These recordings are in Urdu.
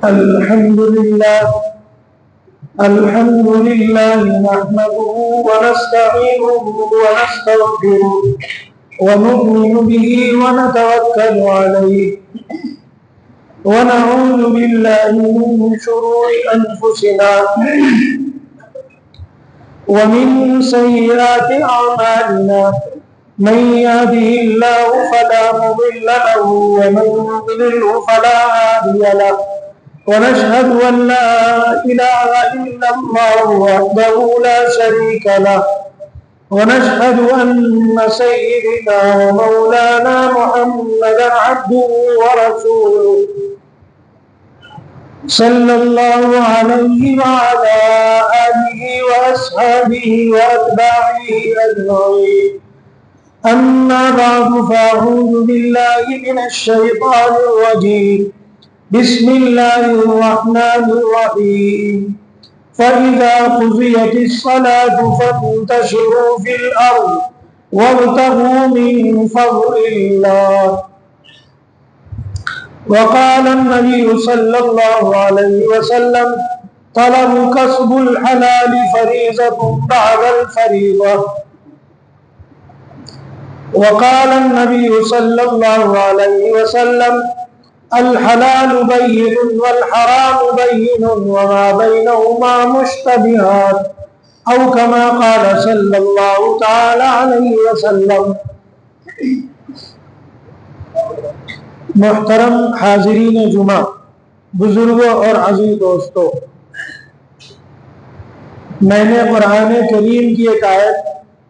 الحمد لله نحمده ونستعينه ونستغفره ونؤمن به ونتوكل عليه ونعوذ بالله من شرور أنفسنا ومن سيئات أعمالنا من يهده الله فلا مضل له ومن يضلله فلا هادي له ونشهد أن لا إله إلا الله وحده لا شريك له ونشهد أن سيدنا ومولانا محمدا عبده ورسوله صلى الله عليه وعلى آله وأصحابه وأتباعه أجمعين أما بعد فأعوذ بالله من الشيطان الرجيم بسم الله الرحمن الرحيم فإذا قضيت الصلاة فانتشروا في الأرض وابتغوا من فضل الله وقال النبي صلى الله عليه وسلم طلب كسب الحلال فريضة بعد الفريضة وقال النبي صلى الله عليه وسلم الحلال بين والحرام بين وما بينهما مشتبهات أو كما قال صلى الله تعالى عليه وسلم. محترم حاضرین جمعہ، بزرگوں اور عزیز دوستوں، میں نے قرآن کریم کی ایک آیت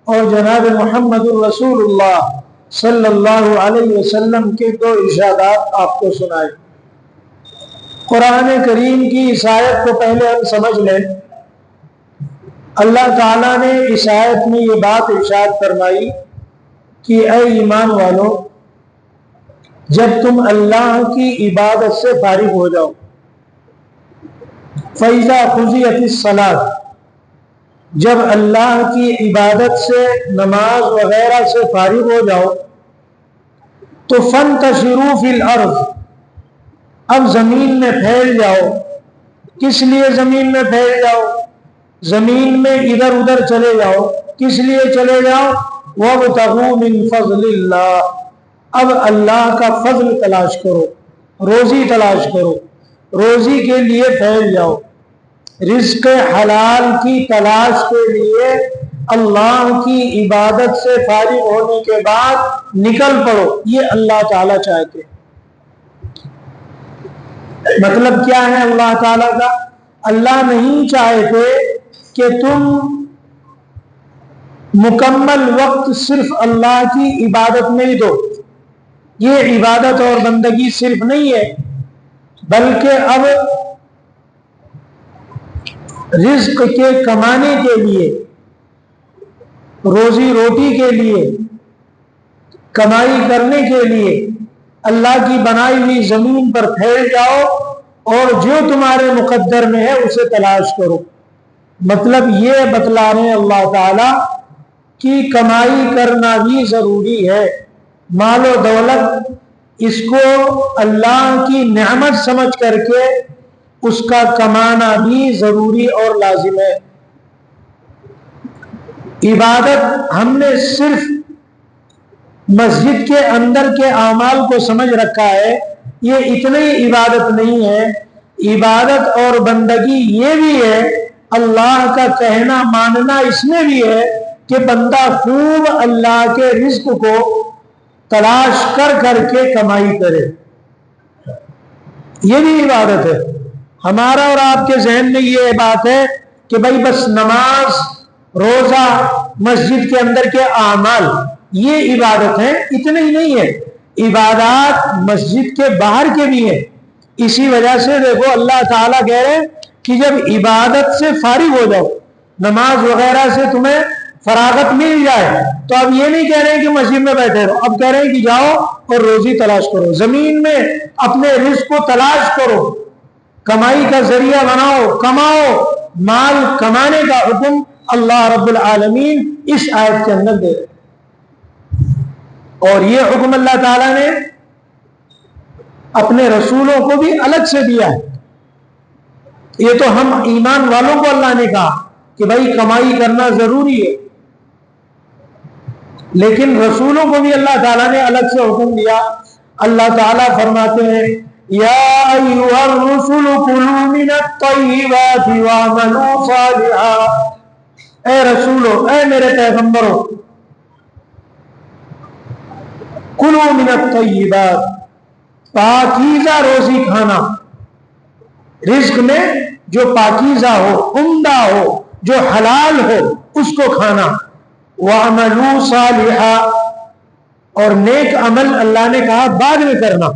اور جناب محمد الرسول اللہ صلی اللہ علیہ وسلم کے دو ارشادات آپ کو سنائے. قرآن کریم کی اس آیت کو پہلے ہم سمجھ لیں. اللہ تعالیٰ نے اس آیت میں یہ بات ارشاد فرمائی کہ اے ایمان والو، جب تم اللہ کی عبادت سے فارغ ہو جاؤ، فَإِذَا قُضِيَتِ الصَّلَاةُ، جب اللہ کی عبادت سے، نماز وغیرہ سے فارغ ہو جاؤ، تو فَانْتَشِرُوا فِي الْأَرْضِ، اب زمین میں پھیل جاؤ. کس لیے زمین میں پھیل جاؤ؟ زمین میں ادھر ادھر چلے جاؤ. کس لیے چلے جاؤ؟ وَابْتَغُوا مِنْ فَضْلِ اللَّهِ، اب اللہ کا فضل تلاش کرو، روزی تلاش کرو، روزی کے لیے پھیل جاؤ. رزق حلال کی تلاش کے لیے اللہ کی عبادت سے فارغ ہونے کے بعد نکل پڑو. یہ اللہ تعالیٰ چاہتے. مطلب کیا ہے اللہ تعالیٰ کا؟ اللہ نہیں چاہتے کہ تم مکمل وقت صرف اللہ کی عبادت میں ہی دو. یہ عبادت اور بندگی صرف نہیں ہے، بلکہ اب رزق کے کمانے کے لیے، روزی روٹی کے لیے، کمائی کرنے کے لیے اللہ کی بنائی ہوئی زمین پر پھیل جاؤ اور جو تمہارے مقدر میں ہے اسے تلاش کرو. مطلب یہ بتلا رہے ہیں اللہ تعالیٰ کی کمائی کرنا بھی ضروری ہے. مال و دولت اس کو اللہ کی نعمت سمجھ کر کے اس کا کمانا بھی ضروری اور لازم ہے. عبادت ہم نے صرف مسجد کے اندر کے اعمال کو سمجھ رکھا ہے، یہ اتنی عبادت نہیں ہے. عبادت اور بندگی یہ بھی ہے، اللہ کا کہنا ماننا اس میں بھی ہے کہ بندہ خوب اللہ کے رزق کو تلاش کر کر کے کمائی کرے. یہ بھی عبادت ہے. ہمارا اور آپ کے ذہن میں یہ بات ہے کہ بھائی بس نماز، روزہ، مسجد کے اندر کے اعمال یہ عبادت ہے، اتنے ہی نہیں ہے. عبادات مسجد کے باہر کے بھی ہیں. اسی وجہ سے دیکھو اللہ تعالیٰ کہہ رہے ہیں کہ جب عبادت سے فارغ ہو جاؤ، نماز وغیرہ سے تمہیں فراغت مل جائے، تو اب یہ نہیں کہہ رہے ہیں کہ مسجد میں بیٹھے رہو، اب کہہ رہے ہیں کہ جاؤ اور روزی تلاش کرو، زمین میں اپنے رزق کو تلاش کرو، کمائی کا ذریعہ بناؤ، کماؤ. مال کمانے کا حکم اللہ رب العالمین اس آیت کے اندر دے رہے. اور یہ حکم اللہ تعالیٰ نے اپنے رسولوں کو بھی الگ سے دیا ہے. یہ تو ہم ایمان والوں کو اللہ نے کہا کہ بھائی کمائی کرنا ضروری ہے، لیکن رسولوں کو بھی اللہ تعالیٰ نے الگ سے حکم دیا۔ اللہ تعالیٰ فرماتے ہیں یا ایھا الرسل کلوا من الطیبات واعملوا صالحا، اے رسولو، اے میرے پیغمبرو، کلوا من الطیبات، پاکیزہ روزی کھانا، رزق میں جو پاکیزہ ہو، عمدہ ہو، جو حلال ہو اس کو کھانا، وَعَمَلُوا صَالِحًا، اور نیک عمل اللہ نے کہا بعد میں کرنا،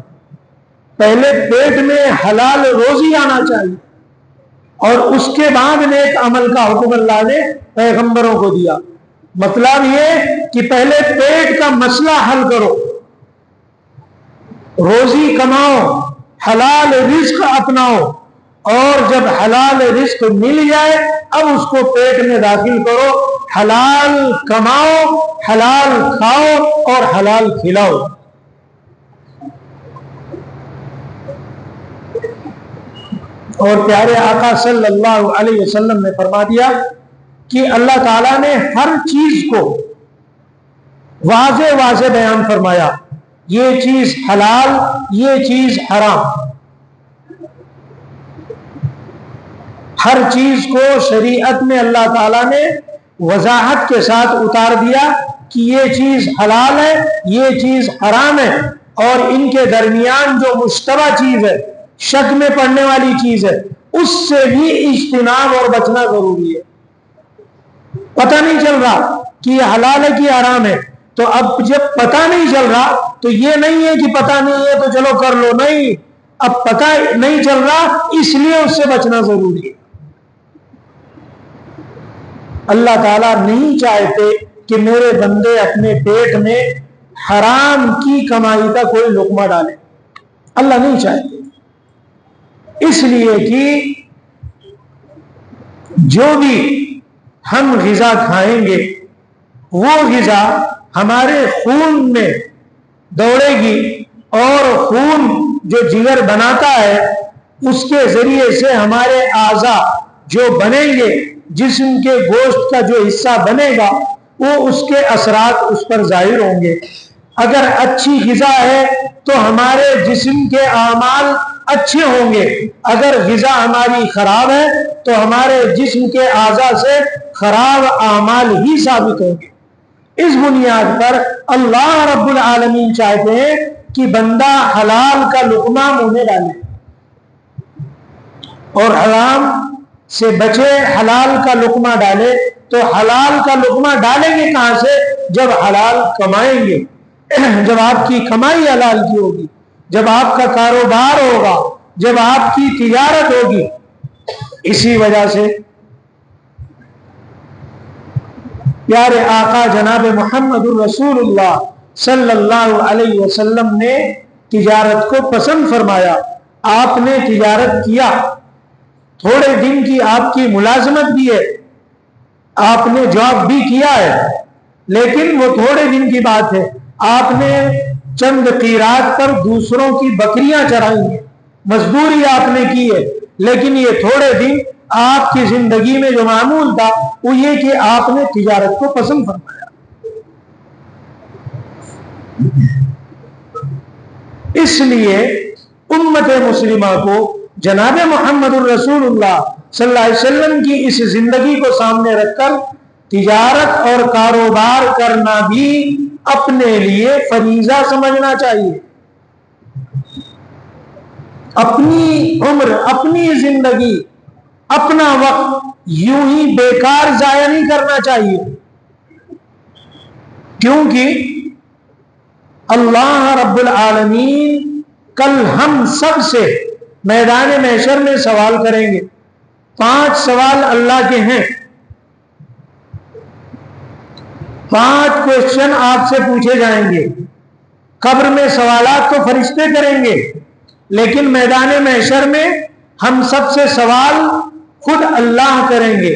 پہلے پیٹ میں حلال روزی آنا چاہیے اور اس کے بعد نیک عمل کا حکم اللہ نے پیغمبروں کو دیا۔ مطلب یہ کہ پہلے پیٹ کا مسئلہ حل کرو، روزی کماؤ، حلال رزق اپناؤ، اور جب حلال رزق مل جائے اب اس کو پیٹ میں داخل کرو، حلال کماؤ، حلال کھاؤ اور حلال کھلاؤ۔ اور پیارے آقا صلی اللہ علیہ وسلم نے فرما دیا کہ اللہ تعالیٰ نے ہر چیز کو واضح واضح بیان فرمایا، یہ چیز حلال، یہ چیز حرام، ہر چیز کو شریعت میں اللہ تعالیٰ نے وضاحت کے ساتھ اتار دیا کہ یہ چیز حلال ہے، یہ چیز حرام ہے، اور ان کے درمیان جو مشتبہ چیز ہے، شک میں پڑنے والی چیز ہے، اس سے بھی اجتناب اور بچنا ضروری ہے۔ پتہ نہیں چل رہا کہ یہ حلال ہے کہ حرام ہے، تو اب جب پتہ نہیں چل رہا تو یہ نہیں ہے کہ پتہ نہیں ہے تو چلو کر لو، نہیں، اب پتہ نہیں چل رہا اس لیے اس سے بچنا ضروری ہے۔ اللہ تعالیٰ نہیں چاہتے کہ میرے بندے اپنے پیٹ میں حرام کی کمائی کا کوئی لقمہ ڈالے، اللہ نہیں چاہتے، اس لیے کہ جو بھی ہم غذا کھائیں گے وہ غذا ہمارے خون میں دوڑے گی، اور خون جو جگر بناتا ہے اس کے ذریعے سے ہمارے اعضاء جو بنیں گے، جسم کے گوشت کا جو حصہ بنے گا وہ اس کے اثرات اس پر ظاہر ہوں گے۔ اگر اچھی غذا ہے تو ہمارے جسم کے اعمال اچھے ہوں گے، اگر غذا ہماری خراب ہے تو ہمارے جسم کے اعضاء سے خراب اعمال ہی ثابت ہوں گے۔ اس بنیاد پر اللہ رب العالمین چاہتے ہیں کہ بندہ حلال کا لقمہ منہ میں ڈالے اور حرام سے بچے، حلال کا لقمہ ڈالے۔ تو حلال کا لقمہ ڈالیں گے کہاں سے؟ جب حلال کمائیں گے، جب آپ کی کمائی حلال کی ہوگی، جب آپ کا کاروبار ہوگا، جب آپ کی تجارت ہوگی۔ اسی وجہ سے پیارے آقا جناب محمد الرسول اللہ صلی اللہ علیہ وسلم نے تجارت کو پسند فرمایا۔ آپ نے تجارت کیا، تھوڑے دن کی آپ کی ملازمت بھی ہے، آپ نے جاب بھی کیا ہے، لیکن وہ تھوڑے دن کی بات ہے۔ آپ نے چند قیراط پر دوسروں کی بکریاں چرائی ہیں، مزدوری آپ نے کی ہے، لیکن یہ تھوڑے دن آپ کی زندگی میں جو معمول تھا وہ یہ کہ آپ نے تجارت کو پسند فرمایا۔ اس لیے امت مسلمہ کو جناب محمد الرسول اللہ صلی اللہ علیہ وسلم کی اس زندگی کو سامنے رکھ کر تجارت اور کاروبار کرنا بھی اپنے لیے فریضہ سمجھنا چاہیے۔ اپنی عمر، اپنی زندگی، اپنا وقت یوں ہی بیکار ضائع نہیں کرنا چاہیے، کیونکہ اللہ رب العالمین کل ہم سب سے میدان محشر میں سوال کریں گے۔ 5 سوال اللہ کے ہیں، 5 کوشچن آپ سے پوچھے جائیں گے۔ قبر میں سوالات تو فرشتے کریں گے، لیکن میدان محشر میں ہم سب سے سوال خود اللہ کریں گے۔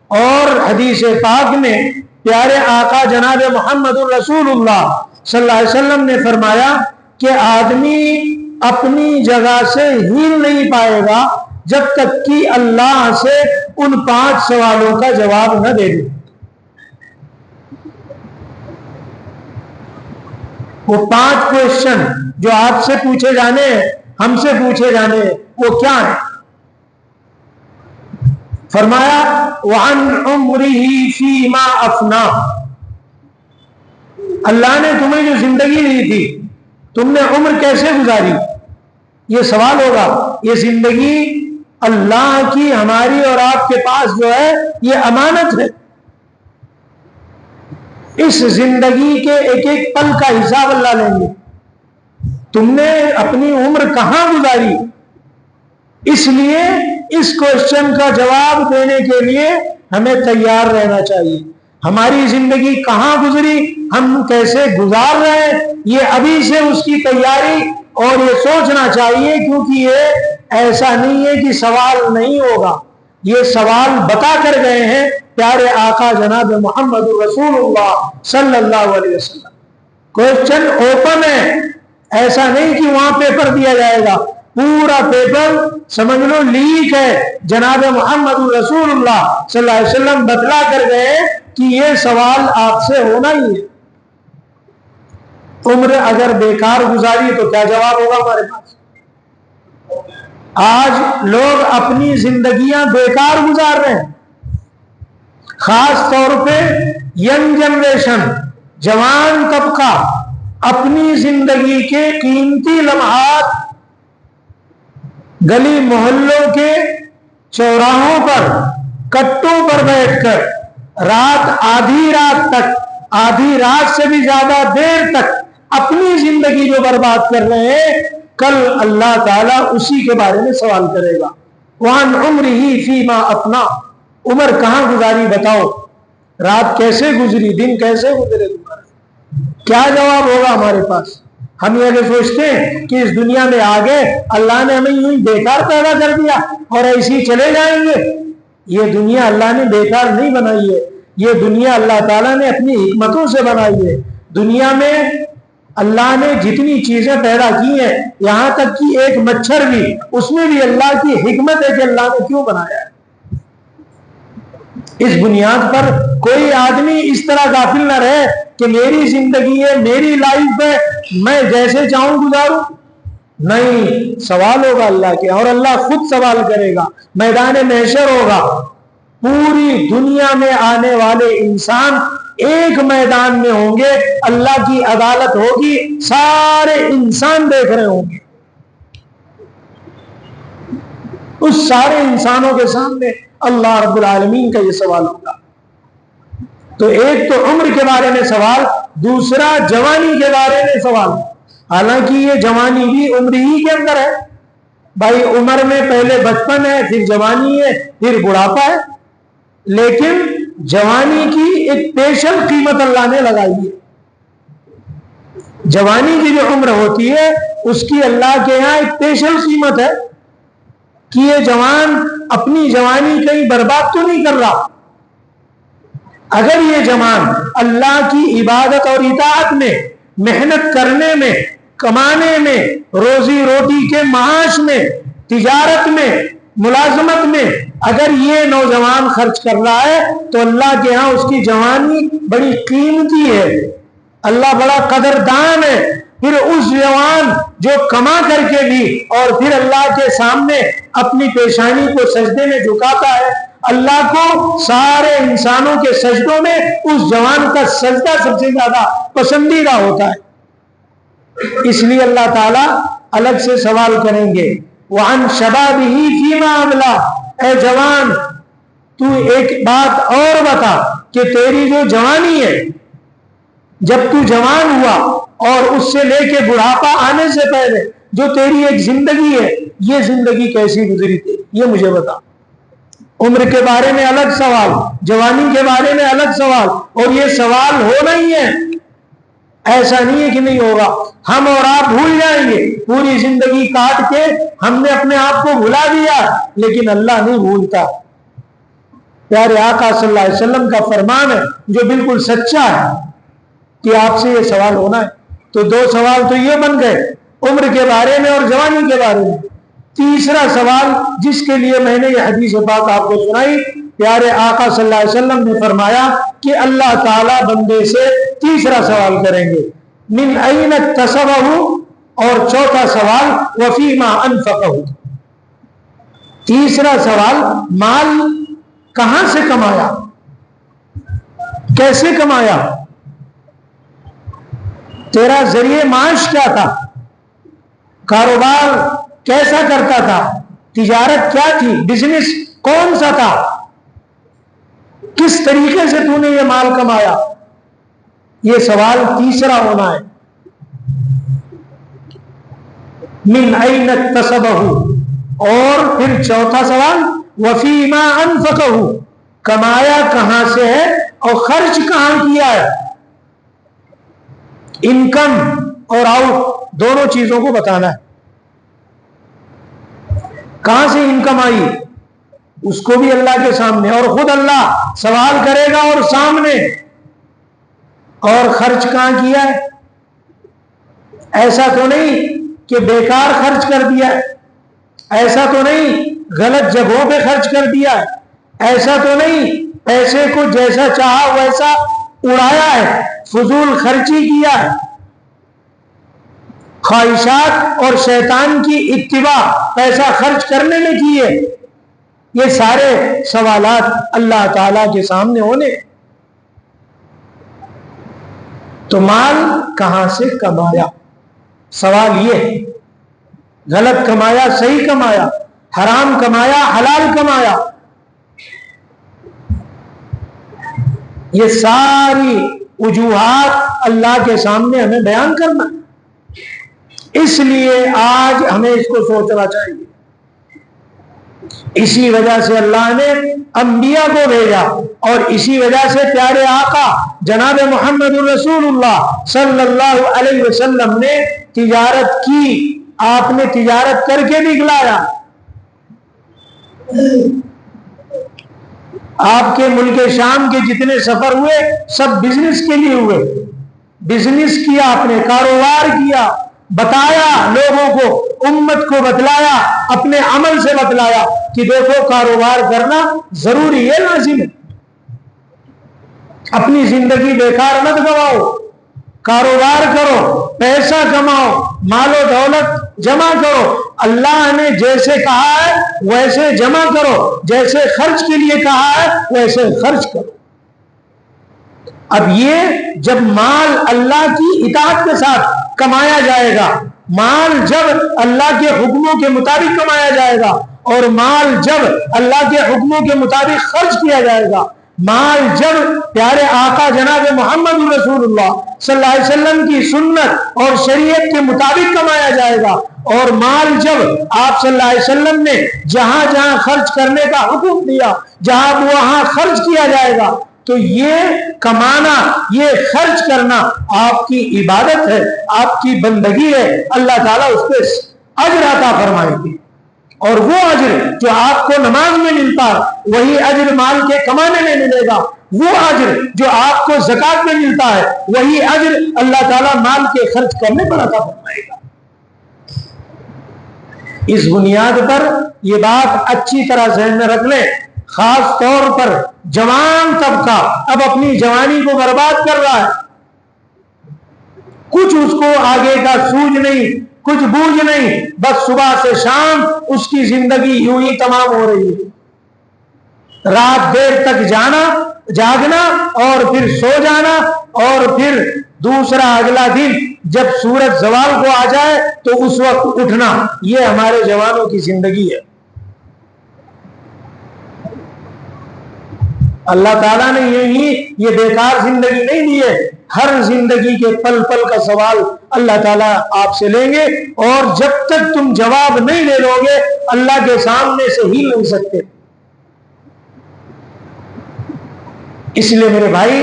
اور حدیث پاک میں پیارے آقا جناب محمد الرسول اللہ صلی اللہ علیہ وسلم نے فرمایا کہ آدمی اپنی جگہ سے ہل نہیں پائے گا جب تک کہ اللہ سے ان 5 سوالوں کا جواب نہ دے دے۔ وہ 5 کوشچن جو آپ سے پوچھے جانے ہیں، ہم سے پوچھے جانے ہیں، وہ کیا ہیں؟ فرمایا وَعَنْ عُمْرِهِ فِيمَا أَفْنَاهُ، اللہ نے تمہیں جو زندگی دی تھی، تم نے عمر کیسے گزاری؟ یہ سوال ہوگا۔ یہ زندگی اللہ کی ہماری اور آپ کے پاس جو ہے یہ امانت ہے۔ اس زندگی کے ایک ایک پل کا حساب اللہ لیں گے۔ تم نے اپنی عمر کہاں گزاری؟ اس لیے اس کوشچن کا جواب دینے کے لیے ہمیں تیار رہنا چاہیے۔ ہماری زندگی کہاں گزری، ہم کیسے گزار رہے ہیں، یہ ابھی سے اس کی تیاری اور یہ سوچنا چاہیے، کیونکہ یہ ایسا نہیں ہے کہ سوال نہیں ہوگا۔ یہ سوال بتا کر گئے ہیں پیارے آقا جناب محمد رسول اللہ صلی اللہ علیہ وسلم۔ کوشچن اوپن ہے، ایسا نہیں کہ وہاں پیپر دیا جائے گا، پورا پیپر سمجھ لو لیک ہے۔ جناب محمد رسول اللہ صلی اللہ علیہ وسلم بتلا کر گئے کہ یہ سوال آپ سے ہونا ہی ہے۔ عمر اگر بیکار گزاری تو کیا جواب ہوگا ہمارے پاس؟ آج لوگ اپنی زندگیاں بیکار گزار رہے ہیں، خاص طور پہ ینگ جنریشن، جوان طبقہ اپنی زندگی کے قیمتی لمحات گلی محلوں کے چوراہوں پر کٹوں پر بیٹھ کر رات آدھی رات تک، آدھی رات سے بھی زیادہ دیر تک اپنی زندگی جو برباد کر رہے ہیں، کل اللہ تعالیٰ اسی کے بارے میں سوال کرے گا۔ وَعَنْ عُمْرِهِ فِيمَا أَفْنَاهُ، عمر کہاں گزاری بتاؤ، رات کیسے گزری، دن کیسے گزرے تمہارے؟ کیا جواب ہوگا ہمارے پاس؟ ہم یہ اگر سوچتے ہیں کہ اس دنیا میں آگے اللہ نے ہمیں یوں بیکار پیدا کر دیا اور ایسے ہی چلے جائیں گے، یہ دنیا اللہ نے بیکار نہیں بنائی ہے، یہ دنیا اللہ تعالیٰ نے اپنی حکمتوں سے بنائی ہے۔ دنیا میں اللہ نے جتنی چیزیں پیدا کی ہیں، یہاں تک کہ ایک مچھر بھی، اس میں بھی اللہ کی حکمت ہے کہ اللہ نے کیوں بنایا ہے۔ اس بنیاد پر کوئی آدمی اس طرح غافل نہ رہے کہ میری زندگی ہے، میری لائف ہے، میں جیسے چاہوں گزاروں۔ نہیں، سوال ہوگا اللہ کے، اور اللہ خود سوال کرے گا، میدان محشر ہوگا۔ پوری دنیا میں آنے والے انسان ایک میدان میں ہوں گے، اللہ کی عدالت ہوگی، سارے انسان دیکھ رہے ہوں گے۔ اس سارے انسانوں کے سامنے اللہ رب العالمین کا یہ سوال ہوگا۔ تو ایک تو عمر کے بارے میں سوال، دوسرا جوانی کے بارے میں سوال۔ حالانکہ یہ جوانی بھی عمر ہی کے اندر ہے، بھائی عمر میں پہلے بچپن ہے، پھر جوانی ہے، پھر بڑھاپا ہے، لیکن جوانی کی ایک اسپیشل قیمت اللہ نے لگائی ہے۔ جوانی کی جو عمر ہوتی ہے اس کی اللہ کے یہاں ایک اسپیشل قیمت ہے کہ یہ جوان اپنی جوانی کہیں برباد تو نہیں کر رہا۔ اگر یہ جوان اللہ کی عبادت اور اطاعت میں، محنت کرنے میں، کمانے میں، روزی روٹی کے معاش میں، تجارت میں، ملازمت میں اگر یہ نوجوان خرچ کر رہا ہے تو اللہ کے ہاں اس کی جوانی بڑی قیمتی ہے، اللہ بڑا قدردان ہے۔ پھر اس جوان جو کما کر کے بھی اور پھر اللہ کے سامنے اپنی پیشانی کو سجدے میں جھکاتا ہے، اللہ کو سارے انسانوں کے سجدوں میں اس جوان کا سجدہ سب سے زیادہ پسندیدہ ہوتا ہے۔ اس لیے اللہ تعالیٰ الگ سے سوال کریں گے، وَعَنْ شَبَابِهِ فِيمَا أَبْلَىٰ، اے جوان تو ایک بات اور بتا کہ تیری جو جوانی ہے، جب تو جوان ہوا اور اس سے لے کے بڑھاپا آنے سے پہلے جو تیری ایک زندگی ہے، یہ زندگی کیسی گزری تھی، یہ مجھے بتا۔ عمر کے بارے میں الگ سوال، جوانی کے بارے میں الگ سوال، اور یہ سوال ہونا ہی ہے، ایسا نہیں ہے کہ نہیں ہوگا۔ ہم اور آپ بھول جائیں گے، پوری زندگی کاٹ کے ہم نے اپنے آپ کو بھلا دیا، لیکن اللہ نہیں بھولتا۔ پیارے آقا صلی اللہ علیہ وسلم کا فرمان ہے جو بالکل سچا ہے کہ آپ سے یہ سوال ہونا ہے۔ تو دو سوال تو یہ بن گئے، عمر کے بارے میں اور جوانی کے بارے میں۔ تیسرا سوال جس کے لیے میں نے یہ حدیث پاک آپ کو سنائی، پیارے آقا صلی اللہ علیہ وسلم نے فرمایا کہ اللہ تعالیٰ بندے سے تیسرا سوال کریں گے، من این اکتسبہ، اور چوتھا سوال وفیما انفقہ۔ تیسرا سوال مال کہاں سے کمایا، کیسے کمایا، تیرا ذریعہ معاش کیا تھا، کاروبار کیسا کرتا تھا، تجارت کیا تھی، بزنس کون سا تھا، کس طریقے سے تو نے یہ مال کمایا، یہ سوال تیسرا ہونا ہے۔ من این اکتسبہ، اور پھر چوتھا سوال وفیما انفقہ، کمایا کہاں سے ہے اور خرچ کہاں کیا ہے۔ انکم اور آؤٹ دونوں چیزوں کو بتانا ہے، کہاں سے انکم آئی اس کو بھی اللہ کے سامنے، اور خود اللہ سوال کرے گا اور سامنے، اور خرچ کہاں کیا ہے۔ ایسا تو نہیں کہ بیکار خرچ کر دیا ہے، ایسا تو نہیں غلط جگہوں پہ خرچ کر دیا ہے، ایسا تو نہیں پیسے کو جیسا چاہا ویسا اڑایا ہے، فضول خرچی کیا ہے، خواہشات اور شیطان کی اتباع پیسہ خرچ کرنے میں کی ہے۔ یہ سارے سوالات اللہ تعالی کے سامنے ہونے۔ تو مال کہاں سے کمایا، سوال یہ ہے، غلط کمایا صحیح کمایا، حرام کمایا حلال کمایا، یہ ساری وجوہات اللہ کے سامنے ہمیں بیان کرنا ہے۔ اس لیے آج ہمیں اس کو سوچنا چاہیے۔ اسی وجہ سے اللہ نے انبیاء کو بھیجا، اور اسی وجہ سے پیارے آقا جناب محمد رسول اللہ صلی اللہ علیہ وسلم نے تجارت کی، آپ نے تجارت کر کے دکھلایا۔ آپ کے ملک شام کے جتنے سفر ہوئے سب بزنس کے لیے ہوئے، بزنس کیا، آپ نے کاروبار کیا، بتایا لوگوں کو، امت کو بتلایا، اپنے عمل سے بتلایا کہ دیکھو کاروبار کرنا ضروری ہے، لازم ہے، اپنی زندگی بیکار مت گواؤ، کاروبار کرو، پیسہ کماؤ، مال و دولت جمع کرو، اللہ نے جیسے کہا ہے ویسے جمع کرو، جیسے خرچ کے لیے کہا ہے ویسے خرچ کرو۔ اب یہ جب مال اللہ کی اطاعت کے ساتھ کمایا جائے گا، مال جب اللہ کے حکموں کے مطابق کمایا جائے گا، اور مال جب اللہ کے حکموں کے مطابق خرچ کیا جائے گا، مال جب پیارے آقا جناب محمد رسول اللہ صلی اللہ علیہ وسلم کی سنت اور شریعت کے مطابق کمایا جائے گا، اور مال جب آپ صلی اللہ علیہ وسلم نے جہاں جہاں خرچ کرنے کا حکم دیا جہاں وہاں خرچ کیا جائے گا، تو یہ کمانا، یہ خرچ کرنا آپ کی عبادت ہے، آپ کی بندگی ہے، اللہ تعالیٰ اس پہ اجر عطا فرمائے گی۔ اور وہ اجر جو آپ کو نماز میں ملتا ہے وہی اجر مال کے کمانے میں ملے گا، وہ اجر جو آپ کو زکات میں ملتا ہے وہی اجر اللہ تعالیٰ مال کے خرچ کرنے پر عطا فرمائے گا۔ اس بنیاد پر یہ بات اچھی طرح ذہن میں رکھ لیں، خاص طور پر جوان طبقہ اب اپنی جوانی کو برباد کر رہا ہے، کچھ اس کو آگے کا سوج نہیں، کچھ بوجھ نہیں، بس صبح سے شام اس کی زندگی یوں ہی تمام ہو رہی ہے، رات دیر تک جاگنا اور پھر سو جانا، اور پھر دوسرا اگلا دن جب سورج زوال کو آ جائے تو اس وقت اٹھنا، یہ ہمارے جوانوں کی زندگی ہے۔ اللہ تعالیٰ نے یہ بیکار زندگی نہیں دی ہے، ہر زندگی کے پل پل کا سوال اللہ تعالیٰ آپ سے لیں گے، اور جب تک تم جواب نہیں لے لو گے اللہ کے سامنے سے ہی نہیں سکتے۔ اس لیے میرے بھائی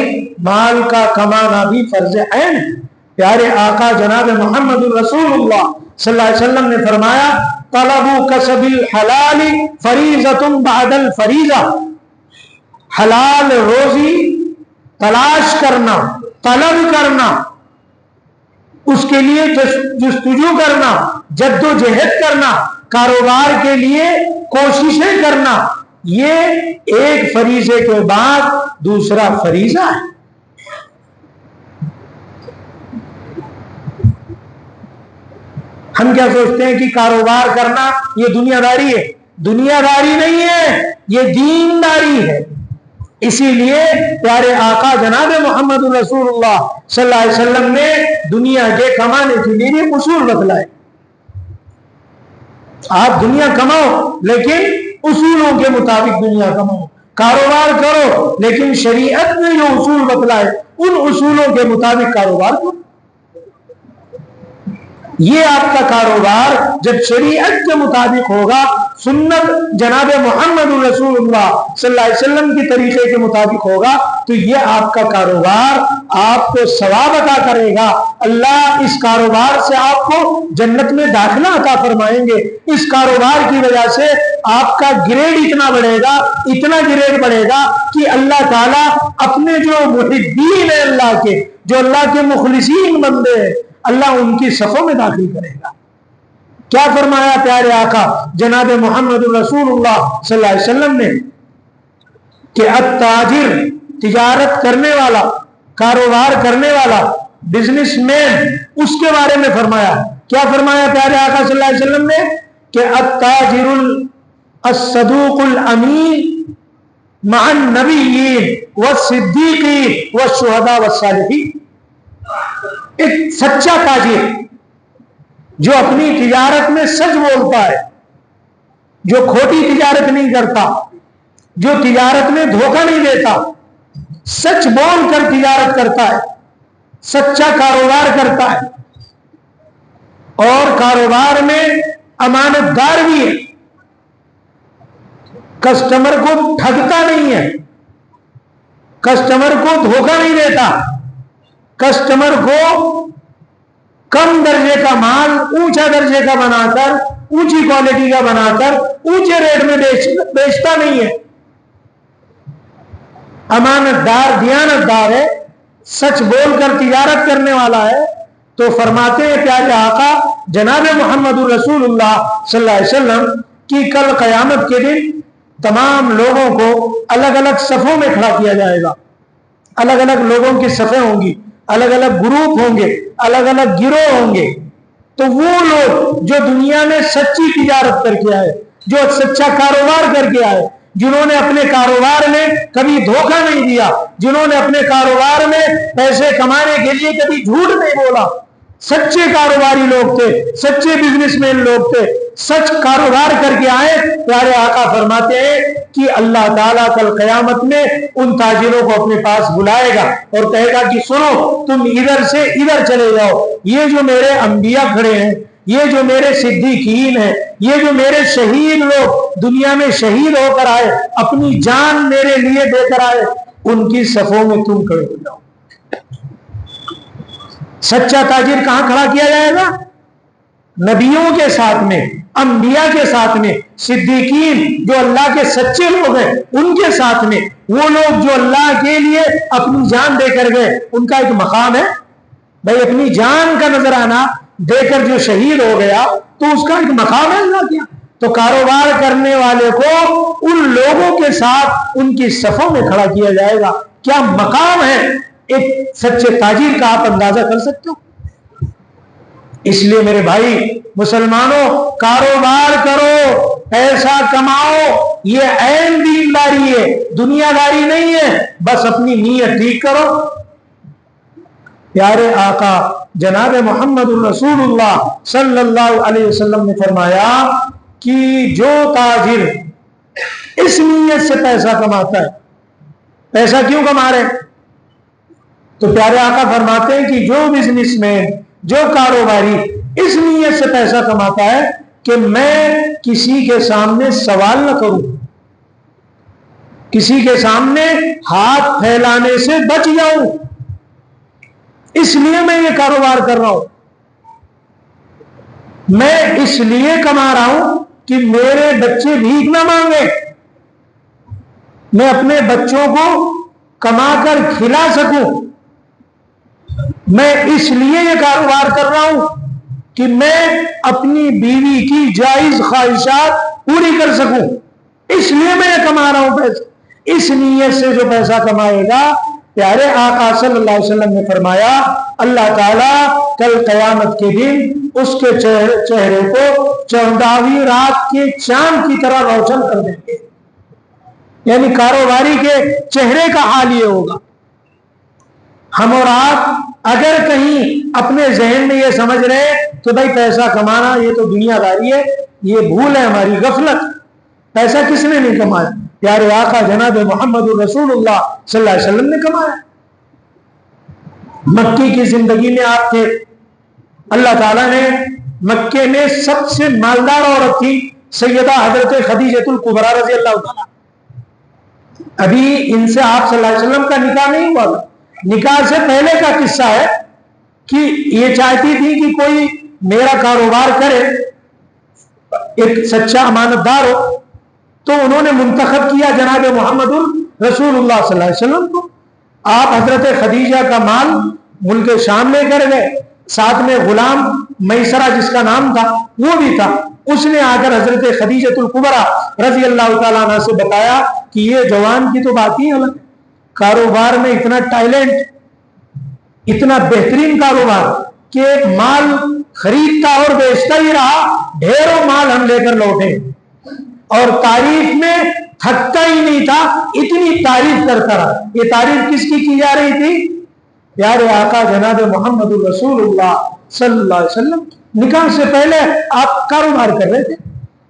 مال کا کمانا بھی فرض عین ہے۔ پیارے آقا جناب محمد رسول اللہ صلی اللہ علیہ وسلم نے فرمایا طلب کسب الحلال فریضۃ بعد الفریضہ، حلال روزی تلاش کرنا، طلب کرنا، اس کے لیے جستجو کرنا، جد و جہد کرنا کاروبار کے لیے کوششیں کرنا، یہ ایک فریضے کے بعد دوسرا فریضہ ہے۔ ہم کیا سوچتے ہیں کہ کاروبار کرنا یہ دنیا داری ہے؟ دنیا داری نہیں ہے، یہ دینداری ہے۔ اسی لیے پیارے آقا جناب محمد رسول اللہ صلی اللہ علیہ وسلم نے دنیا کے کمانے کے لیے اصول بتلائے۔ آپ دنیا کماؤ لیکن اصولوں کے مطابق دنیا کماؤ، کاروبار کرو لیکن شریعت نے جو اصول بتلائے ان اصولوں کے مطابق کاروبار کرو۔ یہ آپ کا کاروبار جب شریعت کے مطابق ہوگا، سنت جناب محمد رسول اللہ صلی اللہ علیہ وسلم کی طریقے کے مطابق ہوگا، تو یہ آپ کا کاروبار آپ کو ثواب عطا کرے گا۔ اللہ اس کاروبار سے آپ کو جنت میں داخلہ عطا فرمائیں گے۔ اس کاروبار کی وجہ سے آپ کا گریڈ اتنا بڑھے گا، اتنا گریڈ بڑھے گا کہ اللہ تعالیٰ اپنے جو محبین ہیں اللہ کے، جو اللہ کے مخلصین بندے ہیں، اللہ ان کی صفوں میں داخل کرے گا۔ کیا فرمایا پیارے آقا جناب محمد رسول اللہ صلی اللہ علیہ وسلم نے کہ التاجر، تجارت کرنے والا، کاروبار کرنے والا، بزنس مین، اس کے بارے میں فرمایا۔ کیا فرمایا پیارے آقا صلی اللہ علیہ وسلم نے کہ التاجر الصدوق الامین مع النبیین والصدیقین والشہداء والصالحین۔ ایک سچا تاجر جو اپنی تجارت میں سچ بولتا ہے، جو کھوٹی تجارت نہیں کرتا، جو تجارت میں دھوکہ نہیں دیتا، سچ بول کر تجارت کرتا ہے، سچا کاروبار کرتا ہے، اور کاروبار میں امانت دار بھی ہے، کسٹمر کو ٹھگتا نہیں ہے، کسٹمر کو دھوکہ نہیں دیتا، کسٹمر کو کم درجے کا مال اونچا درجے کا بنا کر، اونچی کوالٹی کا بنا کر اونچے ریٹ میں بیچتا نہیں ہے، امانت دار، دیانت دار ہے، سچ بول کر تجارت کرنے والا ہے۔ تو فرماتے ہیں پیارے آقا جناب محمد رسول اللہ صلی اللہ علیہ وسلم کہ کل قیامت کے دن تمام لوگوں کو الگ الگ صفوں میں کھڑا کیا جائے گا، الگ الگ لوگوں کی صفیں ہوں گی، الگ الگ گروپ ہوں گے، الگ الگ گروہ ہوں گے۔ تو وہ لوگ جو دنیا میں سچی تجارت کر کے آئے، جو سچا کاروبار کر کے آئے، جنہوں نے اپنے کاروبار میں کبھی دھوکہ نہیں دیا، جنہوں نے اپنے کاروبار میں پیسے کمانے کے لیے کبھی جھوٹ نہیں بولا، سچے کاروباری لوگ تھے، سچے بزنس مین لوگ تھے، سچ کاروبار کر کے آئے، پیارے آقا فرماتے ہیں کہ اللہ تعالیٰ کل قیامت میں ان تاجروں کو اپنے پاس بلائے گا اور کہے گا کہ سنو، تم ادھر سے ادھر چلے جاؤ، یہ جو میرے انبیاء کھڑے ہیں، یہ جو میرے صدیقین ہیں، یہ جو میرے شہید لوگ دنیا میں شہید ہو کر آئے، اپنی جان میرے لیے دے کر آئے، ان کی صفوں میں تم کھڑے ہو جاؤ۔ سچا تاجر کہاں کھڑا کیا جائے گا؟ نبیوں کے ساتھ میں، انبیاء کے ساتھ میں، صدیقین جو اللہ کے سچے لوگ ہیں ان کے ساتھ میں، وہ لوگ جو اللہ کے لیے اپنی جان دے کر گئے، ان کا ایک مقام ہے بھائی، اپنی جان کا نذرانہ دے کر جو شہید ہو گیا تو اس کا ایک مقام ہے اللہ کیا۔ تو کاروبار کرنے والے کو ان لوگوں کے ساتھ ان کی صفوں میں کھڑا کیا جائے گا، کیا مقام ہے ایک سچے تاجر کا، آپ اندازہ کر سکتے ہو۔ اس لیے میرے بھائی مسلمانوں، کاروبار کرو، پیسہ کماؤ، یہ عین دینداری ہے، دنیا داری نہیں ہے، بس اپنی نیت ٹھیک کرو۔ پیارے آقا جناب محمد رسول اللہ صلی اللہ علیہ وسلم نے فرمایا کہ جو تاجر اس نیت سے پیسہ کماتا ہے، پیسہ کیوں کما رہے ہیں؟ تو پیارے آقا فرماتے ہیں کہ جو بزنس مین، جو کاروباری اس نیت سے پیسہ کماتا ہے کہ میں کسی کے سامنے سوال نہ کروں، کسی کے سامنے ہاتھ پھیلانے سے بچ جاؤں، اس لیے میں یہ کاروبار کر رہا ہوں، میں اس لیے کما رہا ہوں کہ میرے بچے بھیک نہ مانگے، میں اپنے بچوں کو کما کر کھلا سکوں، میں اس لیے یہ کاروبار کر رہا ہوں کہ میں اپنی بیوی کی جائز خواہشات پوری کر سکوں، اس لیے میں کما رہا ہوں پیسہ۔ اس نیت سے جو پیسہ کمائے گا، پیارے آقا صلی اللہ علیہ وسلم نے فرمایا اللہ تعالیٰ کل قیامت کے دن اس کے چہرے کو 14ویں رات کے چاند کی طرح روشن کر دیں گے۔ یعنی کاروباری کے چہرے کا حال یہ ہوگا۔ ہم اور آپ اگر کہیں اپنے ذہن میں یہ سمجھ رہے کہ بھائی پیسہ کمانا یہ تو دنیا داری ہے، یہ بھول ہے ہماری، غفلت۔ پیسہ کس نے نہیں کمایا؟ پیارے آقا جناب محمد رسول اللہ صلی اللہ علیہ وسلم نے کمایا۔ مکی کی زندگی میں آپ تھے، اللہ تعالیٰ نے مکے میں سب سے مالدار عورت تھی سیدہ حضرت خدیجۃ الکبریٰ رضی اللہ تعالیٰ۔ ابھی ان سے آپ صلی اللہ علیہ وسلم کا نکاح نہیں ہوا تھا، نکاح سے پہلے کا قصہ ہے کہ یہ چاہتی تھی کہ کوئی میرا کاروبار کرے، ایک سچا امانت دار ہو، تو انہوں نے منتخب کیا جناب محمد رسول اللہ صلی اللہ علیہ وسلم کو۔ آپ حضرت خدیجہ کا مال ملک شام لے کر گئے، ساتھ میں غلام میسرہ جس کا نام تھا وہ بھی تھا۔ اس نے آ کر حضرت خدیجۃ الکبریٰ رضی اللہ تعالیٰ عنہ سے بتایا کہ یہ جوان کی تو بات ہی الگ، کاروبار میں اتنا ٹیلنٹ، اتنا بہترین کاروبار کہ مال خریدتا اور بیچتا ہی رہا، ڈھیروں مال ہم لے کر لوٹے، اور تعریف میں تھکتا ہی نہیں تھا، اتنی تعریف کرتا رہا۔ یہ تعریف کس کی جا رہی تھی؟ پیارے آقا جناب محمد رسول اللہ صلی اللہ علیہ وسلم۔ نکاح سے پہلے آپ کاروبار کر رہے تھے،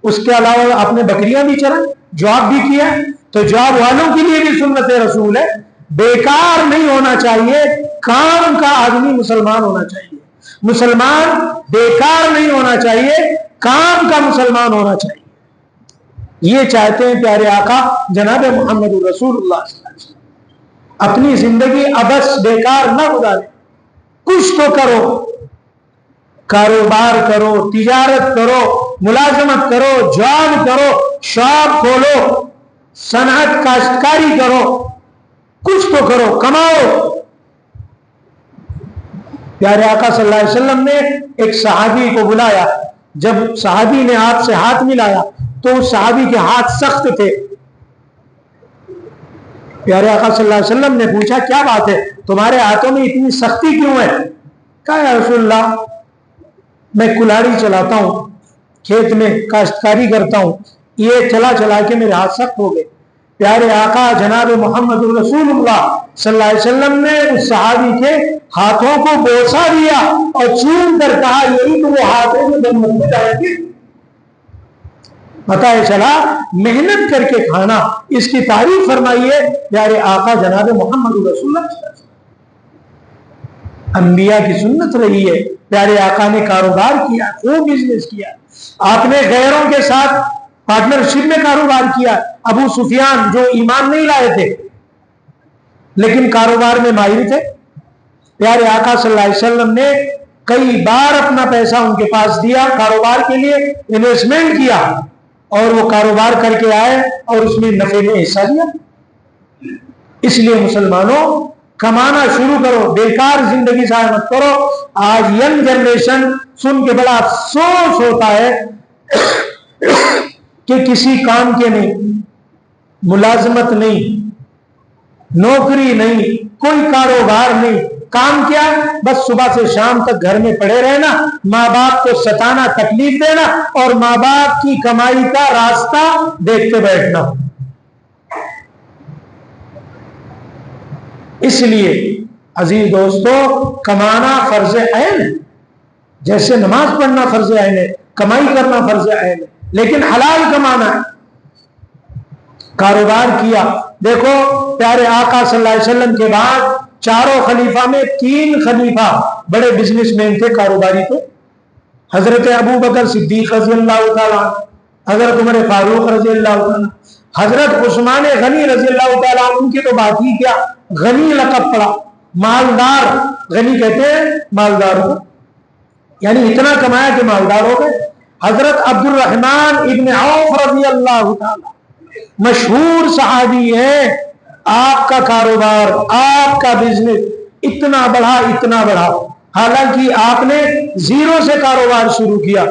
اس کے علاوہ آپ نے بکریاں بھی چرائیں، جاب بھی کیا، تو جاب والوں کے لیے بھی سنت رسول ہے، بیکار نہیں ہونا چاہیے، کام کا آدمی مسلمان ہونا چاہیے، مسلمان بیکار نہیں ہونا چاہیے، کام کا مسلمان ہونا چاہیے۔ یہ چاہتے ہیں پیارے آقا جناب محمد رسول اللہ صلی اللہ علیہ وسلم۔ اپنی زندگی ابس بیکار نہ گزارے، کچھ تو کرو، کاروبار کرو، تجارت کرو، ملازمت کرو، جاب کرو، شاپ کھولو، صنعت کاشتکاری کرو، کچھ تو کرو، کماؤ۔ پیارے آقا صلی اللہ علیہ وسلم نے ایک صحابی کو بلایا، جب صحابی نے آپ سے ہاتھ ملایا تو اس صحابی کے ہاتھ سخت تھے۔ پیارے آقا صلی اللہ علیہ وسلم نے پوچھا کیا بات ہے، تمہارے ہاتھوں میں اتنی سختی کیوں ہے؟ کہا یا رسول اللہ میں کلاڑی چلاتا ہوں، کھیت میں کاشتکاری کرتا ہوں، یہ چلا چلا کے میرے ہاتھ سخت ہو گئے۔ پیارے آقا جناب محمد رسول اللہ صلی اللہ علیہ وسلم نے اس صحابی کے ہاتھوں کو بوسہ دیا اور چوم کر کہا یہی تو وہ ہاتھ ہے جو جنت میں جائے گی۔ پتہ چلا محنت کر کے کھانا، اس کی تعریف فرمائیے پیارے آقا جناب محمد رسول اللہ صلی اللہ علیہ وسلم۔ انبیاء کی سنت رہی ہے، پیارے آقا نے کاروبار کیا، وہ بزنس کیا، آپ نے غیروں کے ساتھ پارٹنرشپ میں کاروبار کیا۔ ابو سفیان جو ایمان نہیں لائے تھے لیکن کاروبار میں ماہر تھے، پیارے آقا صلی اللہ علیہ وسلم نے کئی بار اپنا پیسہ ان کے پاس دیا، کاروبار کے لیے انویسٹمنٹ کیا، اور وہ کاروبار کر کے آئے اور اس میں نفع میں حصہ لیا۔ اس لیے مسلمانوں کمانا شروع کرو، بیکار زندگی ضائع مت کرو۔ آج ینگ جنریشن سن کے بڑا افسوس ہوتا ہے کہ کسی کام کے نہیں، ملازمت نہیں، نوکری نہیں، کوئی کاروبار نہیں، کام کیا؟ بس صبح سے شام تک گھر میں پڑے رہنا، ماں باپ کو ستانا، تکلیف دینا، اور ماں باپ کی کمائی کا راستہ دیکھتے بیٹھنا۔ اس لیے عزیز دوستو کمانا فرض عین ہے، جیسے نماز پڑھنا فرض عین ہے، کمائی کرنا فرض عین ہے، لیکن حلال کمانا ہے۔ کاروبار کیا، دیکھو پیارے آقا صلی اللہ علیہ وسلم کے بعد چاروں خلیفہ میں 3 خلیفہ بڑے بزنس مین تھے، کاروباری تھے۔ حضرت ابو بکر صدیق رضی اللہ تعالیٰ، حضرت عمر فاروق رضی اللہ تعالیٰ، حضرت عثمان غنی رضی اللہ تعالیٰ، ان کی تو بات ہی کیا، غنی لقب پڑا، مالدار، غنی کہتے ہیں مالدار ہو، یعنی اتنا کمایا کہ مالدار ہو گئے۔ حضرت عبد الرحمن ابن عوف رضی اللہ تعالیٰ مشہور صحابی ہے، آپ کا کاروبار، آپ کا بزنس اتنا بڑھا حالانکہ آپ نے زیرو سے کاروبار شروع کیا.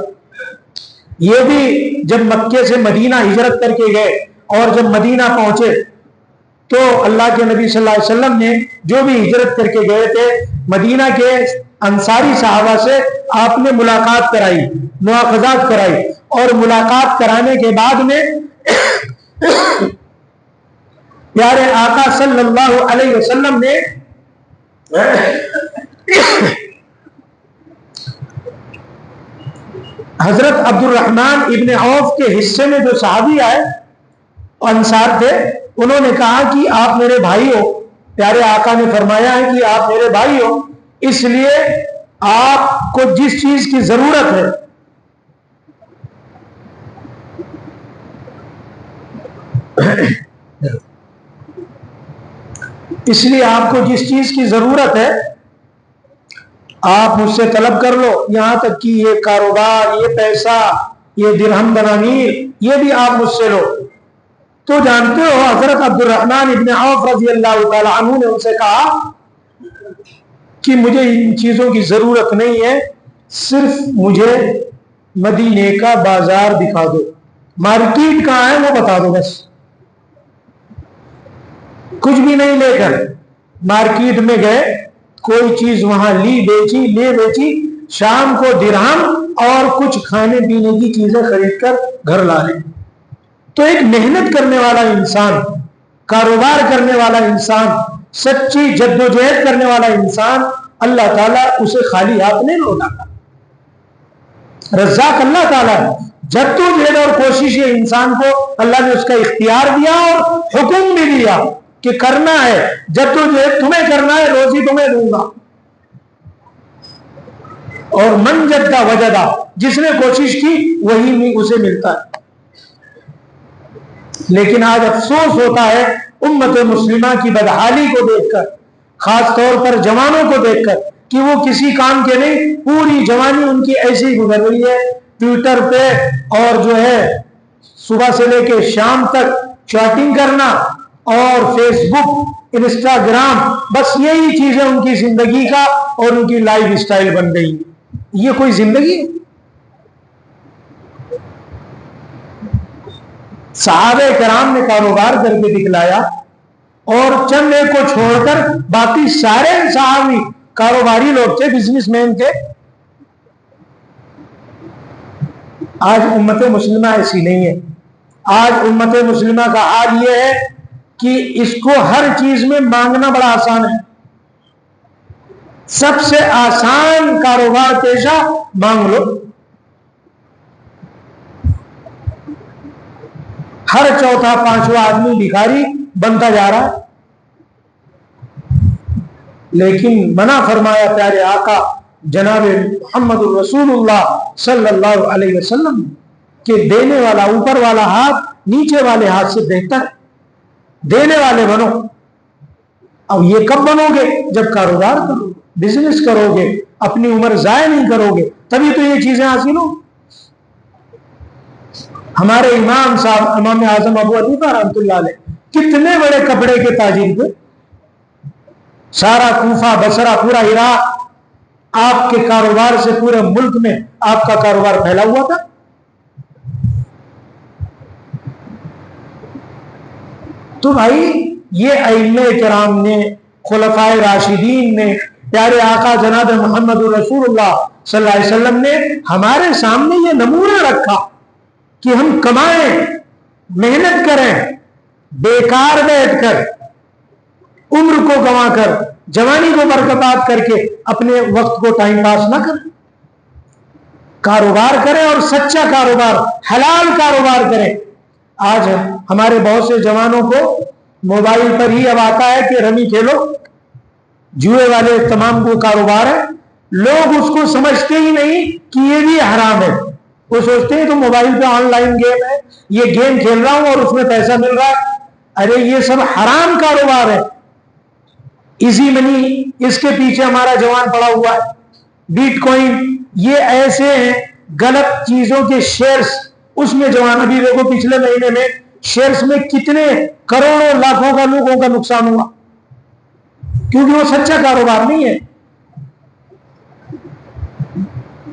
یہ بھی جب مکے سے مدینہ ہجرت کر کے گئے اور جب مدینہ پہنچے تو اللہ کے نبی صلی اللہ علیہ وسلم نے جو بھی ہجرت کر کے گئے تھے مدینہ کے انصاری صحابہ سے آپ نے ملاقات کرائی, مواخذات کرائی, اور ملاقات کرانے کے بعد میں پیارے آقا صلی اللہ علیہ وسلم نے حضرت عبد الرحمن ابن عوف کے حصے میں جو صحابی آئے انصار تھے, انہوں نے کہا کہ آپ میرے بھائی ہو. پیارے آقا نے فرمایا ہے کہ آپ میرے بھائی ہو, اس لیے آپ کو جس چیز کی ضرورت ہے اس لیے آپ کو جس چیز کی ضرورت ہے آپ مجھ سے طلب کر لو, یہاں تک کہ یہ کاروبار, یہ پیسہ, یہ درہم دنانیر, یہ بھی آپ مجھ سے لو. تو جانتے ہو حضرت عبد الرحمن ابن عوف رضی اللہ تعالی عنہ نے ان سے کہا کہ مجھے ان چیزوں کی ضرورت نہیں ہے, صرف مجھے مدینے کا بازار دکھا دو, مارکیٹ کہاں ہے وہ بتا دو, بس کچھ بھی نہیں لے کر مارکیٹ میں گئے, کوئی چیز وہاں لی بیچی, شام کو درہم اور کچھ کھانے پینے کی چیزیں خرید کر گھر لا لیں. تو ایک محنت کرنے والا انسان, کاروبار کرنے والا انسان, سچی جدوجہد کرنے والا انسان, اللہ تعالیٰ اسے خالی ہاتھ نہیں لوٹاتا. رزاق اللہ تعالیٰ ہے. جدوجہد اور کوشش انسان کو اللہ نے اس کا اختیار دیا اور حکم بھی دیا کہ کرنا ہے, جدوجہد تمہیں کرنا ہے, روزی تمہیں دوں گا. اور من جدہ وجدہ, جس نے کوشش کی وہی اسے ملتا ہے. لیکن آج افسوس ہوتا ہے امت مسلمہ کی بدحالی کو دیکھ کر, خاص طور پر جوانوں کو دیکھ کر, کہ وہ کسی کام کے نہیں, پوری جوانی ان کی ایسی گزر رہی ہے ٹویٹر پہ, اور جو ہے صبح سے لے کے شام تک چیٹنگ کرنا اور فیس بک, انسٹاگرام, بس یہی چیزیں ان کی زندگی کا اور ان کی لائف سٹائل بن گئی. یہ کوئی زندگی ہے؟ صحابہ کرام نے کاروبار کر کے دکھلایا, اور چند ایک کو چھوڑ کر باقی سارے صحابی کاروباری لوگ تھے, بزنس مین تھے. آج امت مسلمہ ایسی نہیں ہے. آج امت مسلمہ کا حال یہ ہے کہ اس کو ہر چیز میں مانگنا بڑا آسان ہے. سب سے آسان کاروبار پیشہ مانگ لو. ہر چوتھا پانچواں آدمی بھکاری بنتا جا رہا ہے. لیکن منع فرمایا پیارے آقا جناب محمد الرسول اللہ صلی اللہ علیہ وسلم کہ دینے والا اوپر والا ہاتھ نیچے والے ہاتھ سے بہتر ہے. دینے والے بنو. اب یہ کب بنو گے؟ جب کاروبار کرو گے, بزنس کرو گے, اپنی عمر ضائع نہیں کرو گے, تبھی تو یہ چیزیں حاصل ہوں. ہمارے امام صاحب امام اعظم ابو حنیفہ رحمۃ اللہ علیہ کتنے بڑے کپڑے کے تاجر تھے. سارا کوفہ, بصرہ, پورا عراق آپ کے کاروبار سے, پورے ملک میں آپ کا کاروبار پھیلا ہوا تھا. تو بھائی یہ ائمہ کرام نے, خلفائے راشدین نے, پیارے آقا جناب محمد رسول اللہ صلی اللہ علیہ وسلم نے ہمارے سامنے یہ نمونہ رکھا کہ ہم کمائیں, محنت کریں, بیکار بیٹھ کر, عمر کو گنوا کر, جوانی کو برباد کر کے اپنے وقت کو ٹائم پاس نہ کریں. کاروبار کریں اور سچا کاروبار, حلال کاروبار کریں. آج ہمارے بہت سے جوانوں کو موبائل پر ہی اب آتا ہے کہ رمی کھیلو, جوئے والے تمام کو کاروبار ہے. لوگ اس کو سمجھتے ہی نہیں کہ یہ بھی حرام ہے. وہ سوچتے ہیں تو موبائل پہ آن لائن گیم ہے, یہ گیم کھیل رہا ہوں اور اس میں پیسہ مل رہا ہے. ارے یہ سب حرام کاروبار ہے. ایزی منی, اس کے پیچھے ہمارا جوان پڑا ہوا ہے. بیٹ کوئن, یہ ایسے ہیں غلط چیزوں کے شیئرز, اس میں جوان, ابھی دیکھو پچھلے مہینے میں شیئرز میں کتنے کروڑوں لاکھوں کا لوگوں کا نقصان ہوا, کیونکہ وہ سچا کاروبار نہیں ہے.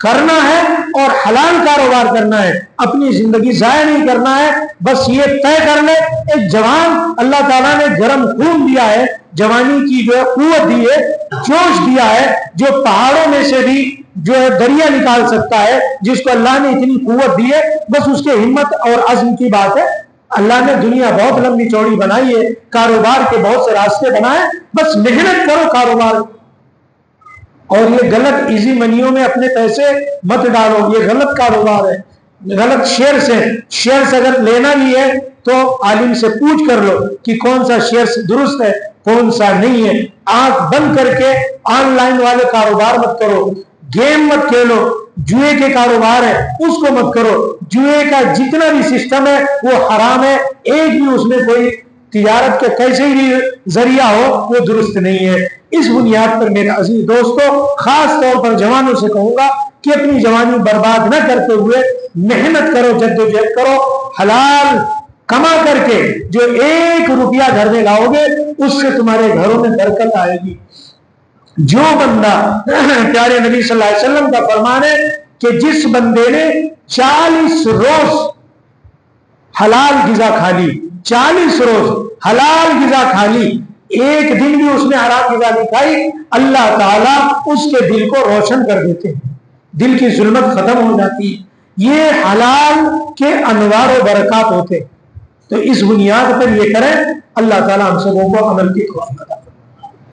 کرنا ہے اور حلال کاروبار کرنا ہے، اپنی زندگی ضائع نہیں کرنا ہے۔ بس یہ طے کر لے، ایک جوان اللہ تعالیٰ نے گرم خون دیا ہے، جوانی کی جو ہے قوت دی ہے، جوش دیا ہے، جو پہاڑوں میں سے بھی جو ہے دریا نکال سکتا ہے، جس کو اللہ نے اتنی قوت دی ہے، بس اس کے ہمت اور عزم کی بات ہے۔ اللہ نے دنیا بہت لمبی چوڑی بنائی ہے، کاروبار کے بہت سے راستے بنائے، بس محنت کرو کاروبار۔ اور یہ غلط ایزی منیوں میں اپنے پیسے مت ڈالو، یہ غلط کاروبار ہے، غلط شیئرز ہیں۔ شیئرز اگر لینا بھی ہے تو عالم سے پوچھ کر لو کہ کون سا شیئرز درست ہے کون سا نہیں ہے۔ آنکھ بند کر کے آن لائن والے کاروبار مت کرو، گیم مت کھیلو، جوئے کے کاروبار ہے اس کو مت کرو۔ جوئے کا جتنا بھی سسٹم ہے وہ حرام ہے، ایک بھی اس میں کوئی تجارت کے کیسے بھی ذریعہ ہو وہ درست نہیں ہے۔ اس بنیاد پر میرے عزیز دوستو، خاص طور پر جوانوں سے کہوں گا کہ اپنی جوانی برباد نہ کرتے ہوئے محنت کرو، جدوجہد کرو، حلال کما کر کے جو 1 روپیہ گھر میں لاؤ گے اس سے تمہارے گھروں میں برکت آئے گی۔ جو بندہ پیارے نبی صلی اللہ علیہ وسلم کا فرمان ہے کہ جس بندے نے 40 روز حلال غذا کھا لی، 40 روز حلال غذا کھا لی، ایک دن بھی اس نے حرام غذا نہیں کھائی، اللہ تعالیٰ اس کے دل کو روشن کر دیتے ہیں، دل کی ظلمت ختم ہو جاتی ہے۔ یہ حلال کے انوار و برکات ہوتے، تو اس بنیاد پر یہ کریں۔ اللہ تعالیٰ ہم سبوں کو عمل کی توفیق عطا فرمائے۔